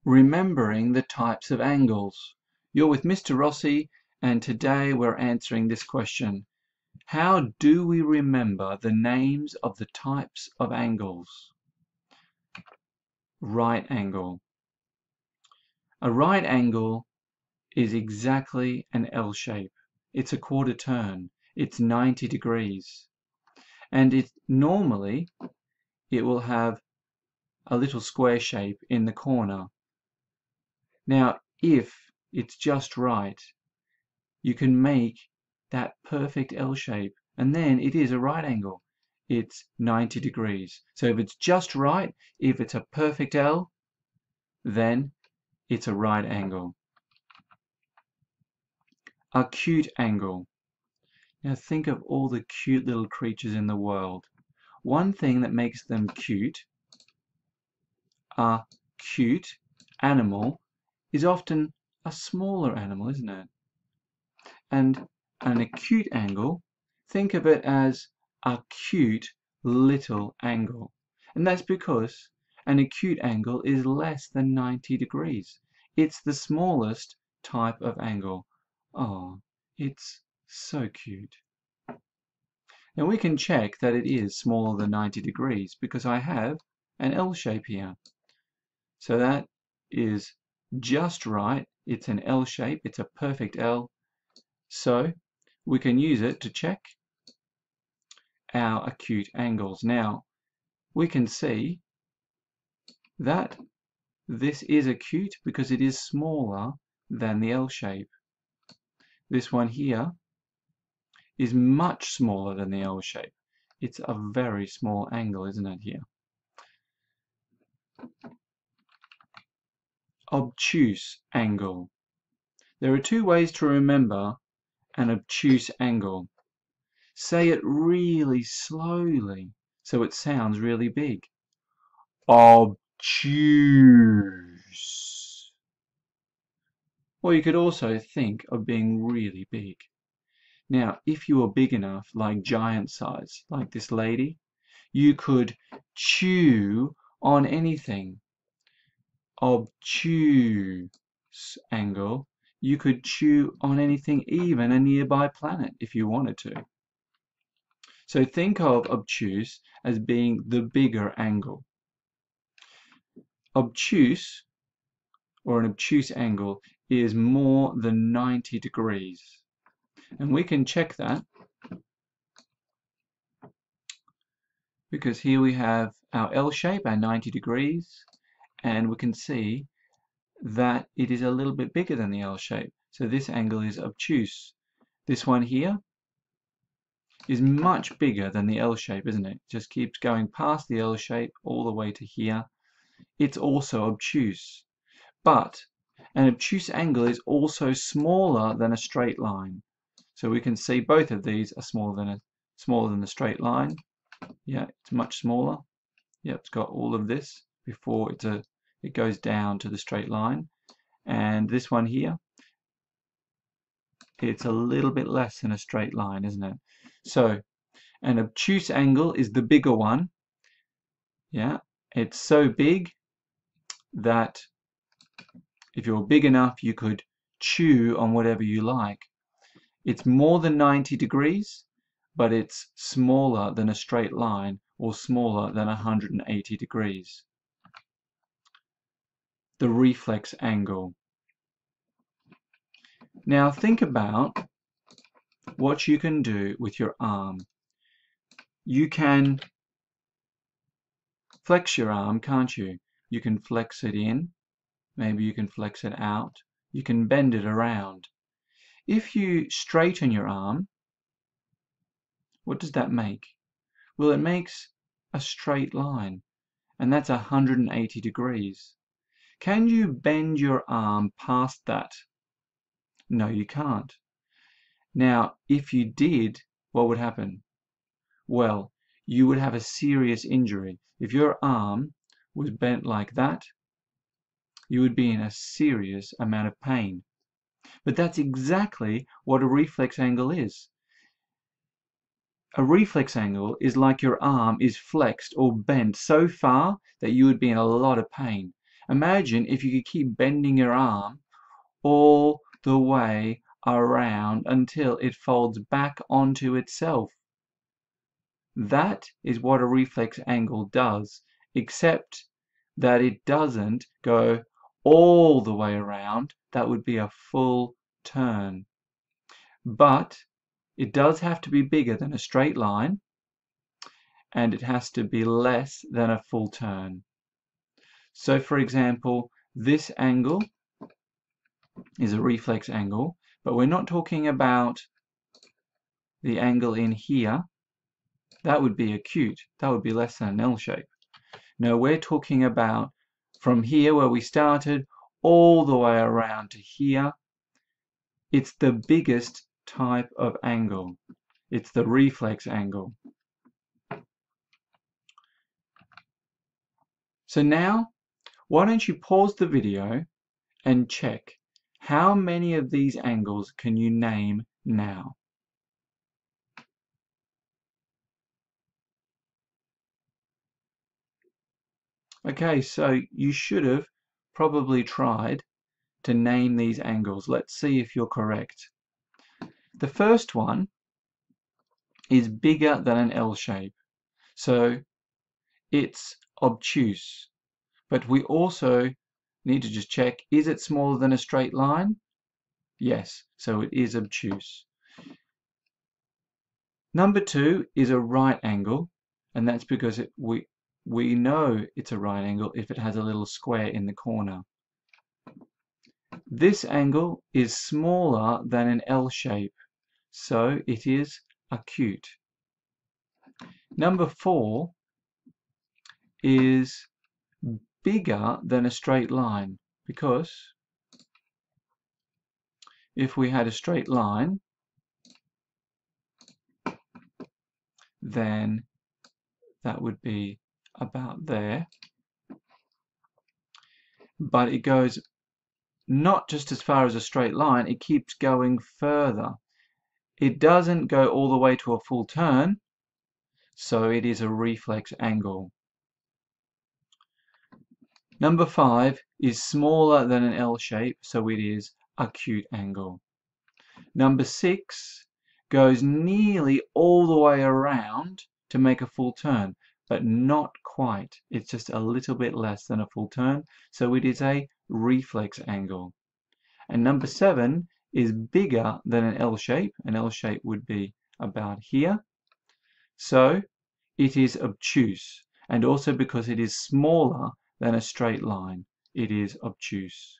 remembering the types of angles. You're with Mr. Rossi, and today we're answering this question. How do we remember the names of the types of angles? Right angle. A right angle is exactly an L shape. It's a quarter turn. It's 90 degrees. And normally it will have a little square shape in the corner. Now, if it's just right, you can make that perfect L shape, and then it is a right angle. It's 90 degrees. So if it's just right, if it's a perfect L, then it's a right angle. Acute angle. Now think of all the cute little creatures in the world. One thing that makes them cute, a cute animal, is often a smaller animal, isn't it? And an acute angle, think of it as a cute little angle. And that's because an acute angle is less than 90 degrees. It's the smallest type of angle. Oh, it's so cute. Now we can check that it is smaller than 90 degrees because I have an L shape here. So that is just right. It's an L shape. It's a perfect L. So we can use it to check our acute angles. Now we can see that this is acute because it is smaller than the L shape. This one here is much smaller than the L shape. It's a very small angle, isn't it, here? Obtuse angle. There are two ways to remember an obtuse angle. Say it really slowly so it sounds really big. Obtuse. Or you could also think of being really big. Now, if you were big enough, like giant size, like this lady, you could chew on anything. Obtuse angle. You could chew on anything, even a nearby planet, if you wanted to. So think of obtuse as being the bigger angle. Obtuse, or an obtuse angle, is more than 90 degrees. And we can check that because here we have our L shape, our 90 degrees, and we can see that it is a little bit bigger than the L shape. So this angle is obtuse. This one here is much bigger than the L shape, isn't it? It just keeps going past the L shape all the way to here. It's also obtuse. But an obtuse angle is also smaller than a straight line. So we can see both of these are smaller than the straight line. Yeah, it's much smaller. Yeah, it's got all of this before it goes down to the straight line. And this one here, it's a little bit less than a straight line, isn't it? So an obtuse angle is the bigger one. Yeah, it's so big that if you're big enough, you could chew on whatever you like. It's more than 90 degrees, but it's smaller than a straight line or smaller than 180 degrees. The reflex angle. Now think about what you can do with your arm. You can flex your arm, can't you? You can flex it in, maybe you can flex it out, you can bend it around. If you straighten your arm, what does that make? Well, it makes a straight line, and that's 180 degrees. Can you bend your arm past that? No, you can't. Now, if you did, what would happen? Well, you would have a serious injury. If your arm was bent like that, you would be in a serious amount of pain. But that's exactly what a reflex angle is. A reflex angle is like your arm is flexed or bent so far that you would be in a lot of pain. Imagine if you could keep bending your arm all the way around until it folds back onto itself. That is what a reflex angle does, except that it doesn't go all the way around. That would be a full turn. But it does have to be bigger than a straight line, and it has to be less than a full turn. So for example, this angle is a reflex angle, but we're not talking about the angle in here. That would be acute. That would be less than an L shape. No, we're talking about from here where we started all the way around to here. It's the biggest type of angle. It's the reflex angle. So now, why don't you pause the video and check how many of these angles can you name now? Okay, so you should have probably tried to name these angles. Let's see if you're correct. The first one is bigger than an L shape, so it's obtuse. But we also need to just check, is it smaller than a straight line? Yes, so it is obtuse. Number 2 is a right angle, and that's because we know it's a right angle if it has a little square in the corner. This angle is smaller than an L shape, so it is acute. Number 4 is bigger than a straight line, because if we had a straight line, then that would be about there. But it goes not just as far as a straight line, it keeps going further. It doesn't go all the way to a full turn, so it is a reflex angle. Number 5 is smaller than an L shape, so it is acute angle. Number 6 goes nearly all the way around to make a full turn, but not quite. It's just a little bit less than a full turn, so it is a reflex angle. And number 7 is bigger than an L shape. An L shape would be about here. So it is obtuse, and also because it is smaller than a straight line, it is obtuse.